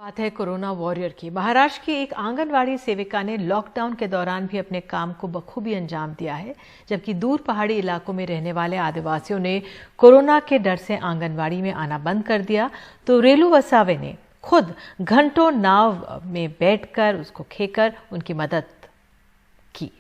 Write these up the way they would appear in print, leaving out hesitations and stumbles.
बात है corona warrior की। महाराष्ट्र की एक आंगनवाड़ी सेविका ने लॉकडाउन के दौरान भी अपने काम को बखूबी अंजाम दिया है, जबकि दूर पहाड़ी इलाकों में रहने वाले आदिवासियों ने कोरोना के डर से आंगनवाड़ी में आना बंद कर दिया, तो रेलू वसावे ने खुद घंटों नाव में बैठकर उसको खेकर उनकी मदद की।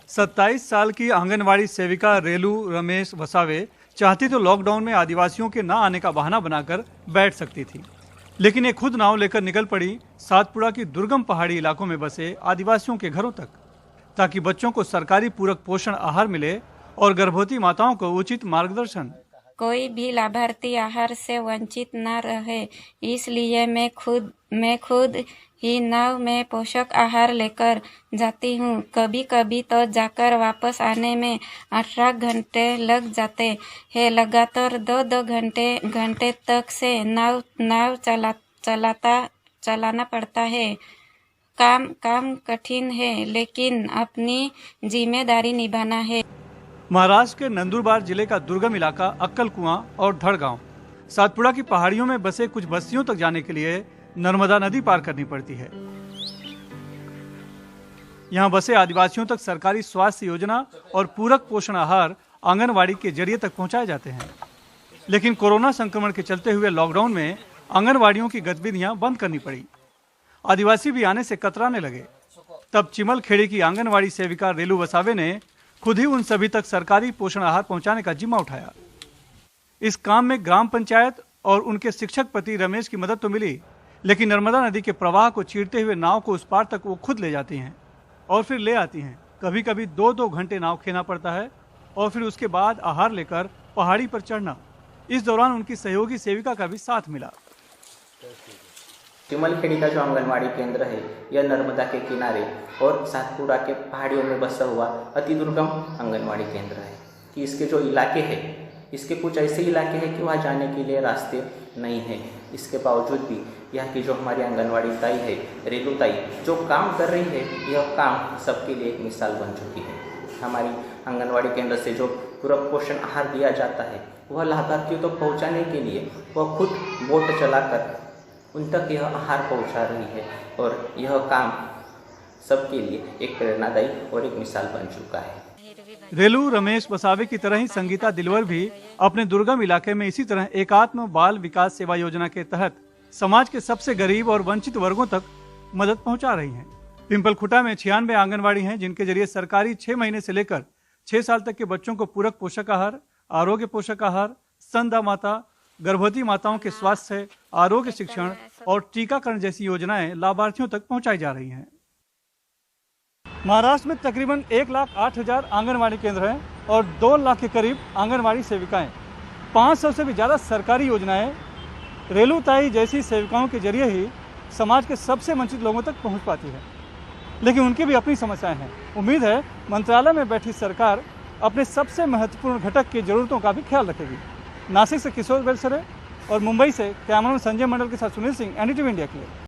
सत्ताईस साल की आंगनवाड़ी सेविका रेलू रमेश वसावे चाहती तो लॉकडाउन में आदिवासियों के ना आने का बहाना बनाकर बैठ सकती थी, लेकिन ये खुद नाव लेकर निकल पड़ी सातपुड़ा की दुर्गम पहाड़ी इलाकों में बसे आदिवासियों के घरों तक, ताकि बच्चों को सरकारी पूरक पोषण आहार मिले और गर्भवती माताओं को उचित मार्गदर्शन। कोई भी लाभार्थी आहार से वंचित न रहे, इसलिए मैं खुद ही नाव में पोषक आहार लेकर जाती हूँ। कभी कभी तो जाकर वापस आने में 18 घंटे लग जाते हैं। लगातार 2-2 घंटे तक से नाव चलाना पड़ता है। काम कठिन है, लेकिन अपनी जिम्मेदारी निभाना है। महाराष्ट्र के नंदुरबार जिले का दुर्गम इलाका अक्कल कुआं और धड़ गांव सातपुड़ा की पहाड़ियों में बसे कुछ बस्तियों तक जाने के लिए नर्मदा नदी पार करनी पड़ती है। यहाँ बसे आदिवासियों तक सरकारी स्वास्थ्य योजना और पूरक पोषण आहार आंगनवाड़ी के जरिए तक पहुंचाए जाते हैं, लेकिन कोरोना संक्रमण के चलते हुए लॉकडाउन में आंगनवाड़ियों की गतिविधियां बंद करनी पड़ी। आदिवासी भी आने से कतराने लगे। तब चिमल खेड़ी की आंगनवाड़ी सेविका रेलू वसावे ने खुद ही उन सभी तक सरकारी पोषण आहार पहुंचाने का जिम्मा उठाया। इस काम में ग्राम पंचायत और उनके शिक्षक पति रमेश की मदद तो मिली, लेकिन नर्मदा नदी के प्रवाह को चीरते हुए नाव को उस पार तक वो खुद ले जाती हैं और फिर ले आती हैं। कभी कभी 2-2 घंटे नाव खेना पड़ता है और फिर उसके बाद आहार लेकर पहाड़ी पर चढ़ना। इस दौरान उनकी सहयोगी सेविका का भी साथ मिला। चिमल खेड़ी का जो आंगनवाड़ी केंद्र है, यह नर्मदा के किनारे और सातपुड़ा के पहाड़ियों में बसा हुआ अति दुर्गम आंगनवाड़ी केंद्र है। कि इसके जो इलाके हैं, इसके कुछ ऐसे इलाके हैं कि वहाँ जाने के लिए रास्ते नहीं हैं। इसके बावजूद भी यहाँ की जो हमारी आंगनवाड़ी ताई है, रेलू ताई, जो काम कर रही है, यह काम सबके लिए एक मिसाल बन चुकी है। हमारी आंगनवाड़ी केंद्र से जो पूरक पोषण आहार दिया जाता है, वह लाभार्थियों तक पहुँचाने के लिए वह खुद बोट चलाकर उन तक यह आहार पहुँचा रही है, और यह काम सबके लिए एक प्रेरणादायी और एक मिसाल बन चुका है। रेलू रमेश वसावे की तरह ही संगीता दिलवर भी अपने दुर्गम इलाके में इसी तरह एकात्म बाल विकास सेवा योजना के तहत समाज के सबसे गरीब और वंचित वर्गों तक मदद पहुंचा रही हैं। पिंपल खुटा में 96 आंगनवाड़ी हैं, जिनके जरिए सरकारी 6 महीने से लेकर 6 साल तक के बच्चों को पूरक पोषक आहार, आरोग्य पोषक आहार, स्तनदा माता, गर्भवती माताओं के स्वास्थ्य, आरोग्य शिक्षण और टीकाकरण जैसी योजनाएं लाभार्थियों तक पहुंचाई जा रही हैं। महाराष्ट्र में तकरीबन 1,08,000 आंगनवाड़ी केंद्र हैं और 2 लाख के करीब आंगनवाड़ी सेविकाएं। 500 से भी ज़्यादा सरकारी योजनाएं रेलू ताई जैसी सेविकाओं के जरिए ही समाज के सबसे वंचित लोगों तक पहुंच पाती है, लेकिन उनकी भी अपनी समस्याएं हैं। उम्मीद है मंत्रालय में बैठी सरकार अपने सबसे महत्वपूर्ण घटक की जरूरतों का भी ख्याल रखेगी। नासिक से किशोर बेलसरे और मुंबई से कैमरामैन संजय मंडल के साथ सुनील सिंह, NDTV इंडिया के लिए।